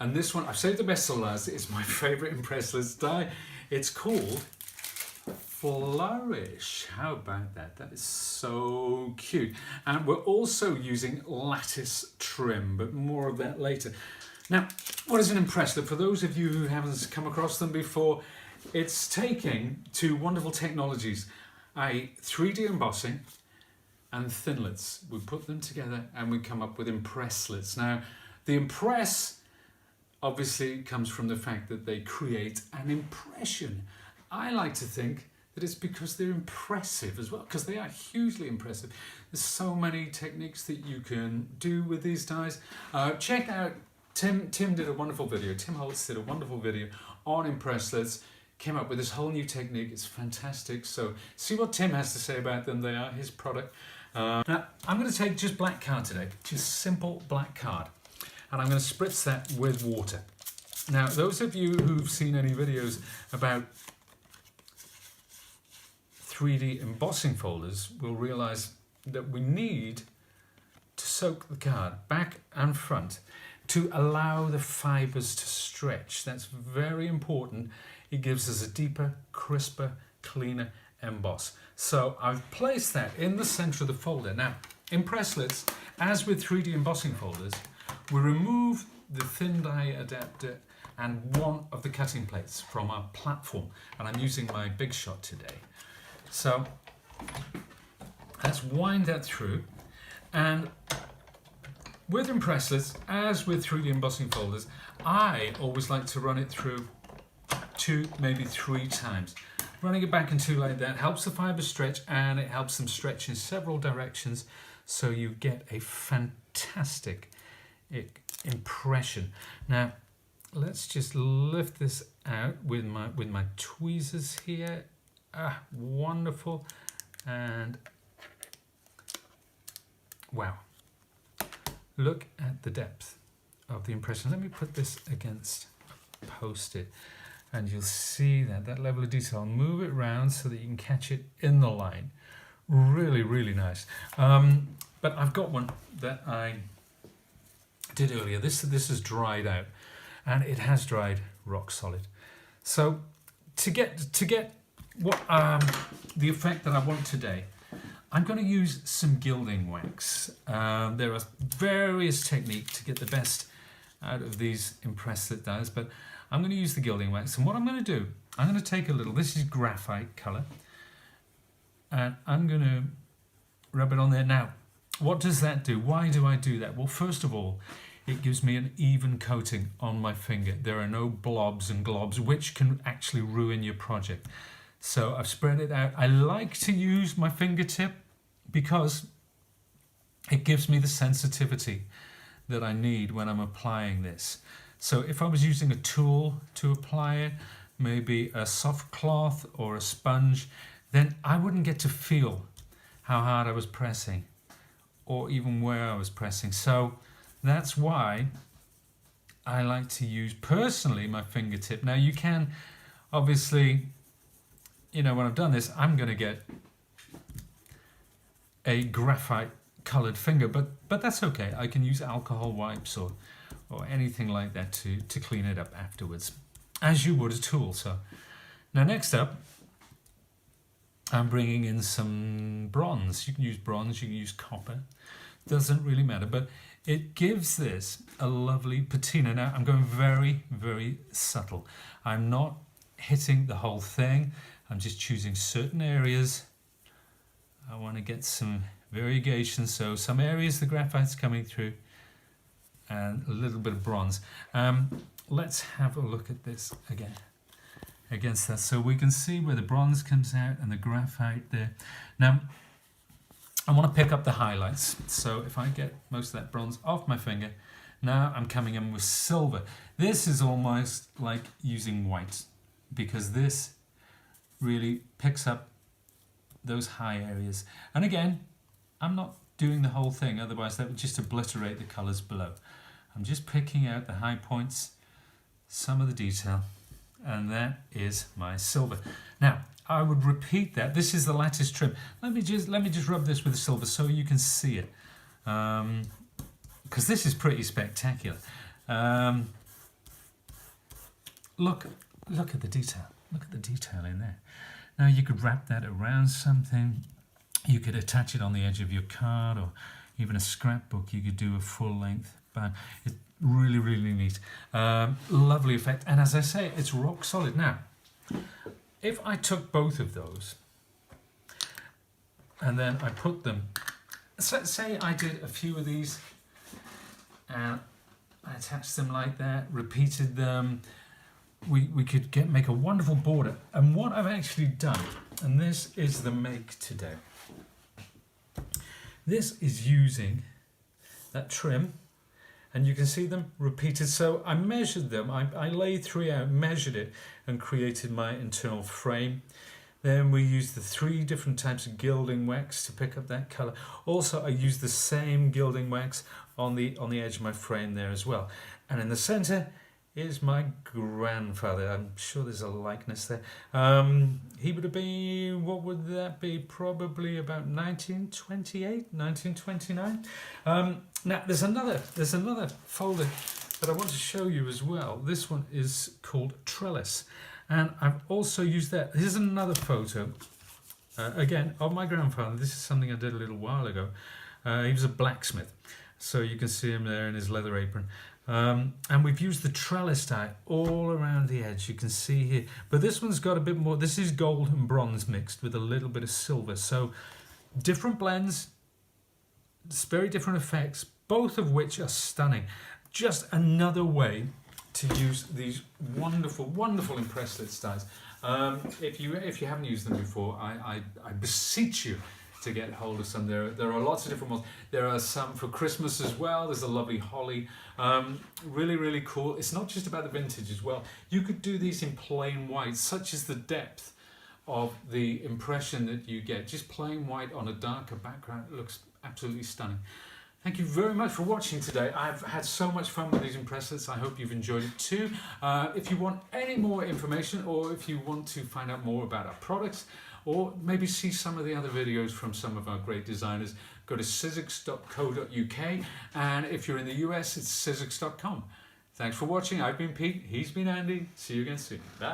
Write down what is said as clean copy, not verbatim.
And this one, I've saved the best till last. It's my favourite Impresslits die. It's called Flourish. How about that? That is so cute. And we're also using Lattice trim, but more of that later. Now, what is an Impresslit? For those of you who haven't come across them before, it's taking two wonderful technologies, 3D embossing and thinlits. We put them together and we come up with Impresslits. Now, the impress obviously comes from the fact that they create an impression. I like to think that it's because they're impressive as well, because they are hugely impressive. There's so many techniques that you can do with these dies. Check out, Tim did a wonderful video, Tim Holtz did a wonderful video on Impresslits, came up with this whole new technique. It's fantastic. So see what Tim has to say about them. They are his product. Now, I'm going to take just black card today, just simple black card. And I'm going to spritz that with water. Now, those of you who've seen any videos about 3D embossing folders will realize that we need to soak the card back and front to allow the fibers to stretch. That's very important. It gives us a deeper, crisper, cleaner emboss. So I've placed that in the center of the folder. Now, Impresslits, as with 3D embossing folders, we remove the thin die adapter and one of the cutting plates from our platform. And I'm using my Big Shot today. So let's wind that through. And with Impresslits, as with 3D embossing folders, I always like to run it through 2, maybe 3 times. Running it back and 2 like that helps the fibers stretch, and it helps them stretch in several directions, so you get a fantastic impression. Now, let's just lift this out with my tweezers here. Wonderful. And wow, look at the depth of the impression. Let me put this against a Post-it and you'll see that level of detail. I'll move it around so that you can catch it in the line. Really, really nice. But I've got one that I did earlier. This has dried out, and it has dried rock solid. So to get what the effect that I want today, I'm going to use some gilding wax. There are various techniques to get the best out of these Impresslits dies, but I'm going to use the gilding wax. And what I'm going to do, I'm going to take a little, this is graphite colour, and I'm going to rub it on there. Now, what does that do? Why do I do that? Well, first of all, it gives me an even coating on my finger. There are no blobs and globs, which can actually ruin your project. So I've spread it out. I like to use my fingertip because it gives me the sensitivity that I need when I'm applying this. So if I was using a tool to apply it, maybe a soft cloth or a sponge, then I wouldn't get to feel how hard I was pressing or even where I was pressing. So that's why I like to use, personally, my fingertip. Now you can, obviously, when I've done this, I'm going to get a graphite coloured finger, but that's okay. I can use alcohol wipes or anything like that to clean it up afterwards, as you would a tool. So now next up, I'm bringing in some bronze. You can use bronze, you can use copper, doesn't really matter, but it gives this a lovely patina. Now I'm going very, very subtle. I'm not hitting the whole thing. I'm just choosing certain areas. I want to get some variegation, so some areas the graphite's coming through and a little bit of bronze. Let's have a look at this again against that, so we can see where the bronze comes out and the graphite there. Now I want to pick up the highlights, so if I get most of that bronze off my finger, now I'm coming in with silver. This is almost like using white, because this really picks up those high areas. And again, I'm not doing the whole thing, otherwise that would just obliterate the colours below. I'm just picking out the high points, some of the detail, and that is my silver. Now, I would repeat that. This is the Lattice trim. Let me just rub this with the silver so you can see it, because this is pretty spectacular. look at the detail. Look at the detail in there. Now you could wrap that around something. You could attach it on the edge of your card or even a scrapbook. You could do a full length band. It's really, really neat. Lovely effect. And as I say, it's rock solid. Now, if I took both of those and then I put them, say I did a few of these and I attached them like that, repeated them, we could make a wonderful border. And what I've actually done, and this is the make today, this is using that trim, and you can see them repeated. So I measured them, I laid 3 out, measured it, and created my internal frame. Then we used the 3 different types of gilding wax to pick up that colour. Also, I used the same gilding wax on the edge of my frame there as well. And in the centre is my grandfather. I'm sure there's a likeness there. He would have been, what would that be? Probably about 1928, 1929. Now there's another folder that I want to show you as well. This one is called Trellis, and I've also used that. Here's another photo, again of my grandfather. This is something I did a little while ago. He was a blacksmith, so you can see him there in his leather apron. And we've used the trellis dye all around the edge, you can see here, but this one's got a bit more. This is gold and bronze mixed with a little bit of silver, so different blends, very different effects, both of which are stunning. Just another way to use these wonderful Impresslits dyes. If you haven't used them before, I beseech you to get hold of some. There are lots of different ones. There are some for Christmas as well. There's a lovely holly. Really cool. It's not just about the vintage as well. You could do these in plain white, such as the depth of the impression that you get. Just plain white on a darker background. It looks absolutely stunning. Thank you very much for watching today. I've had so much fun with these Impresslits. I hope you've enjoyed it too. If you want any more information, or if you want to find out more about our products, or maybe see some of the other videos from some of our great designers, go to sizzix.co.uk, and if you're in the US, it's sizzix.com. Thanks for watching. I've been Pete, he's been Andy. See you again soon. Bye.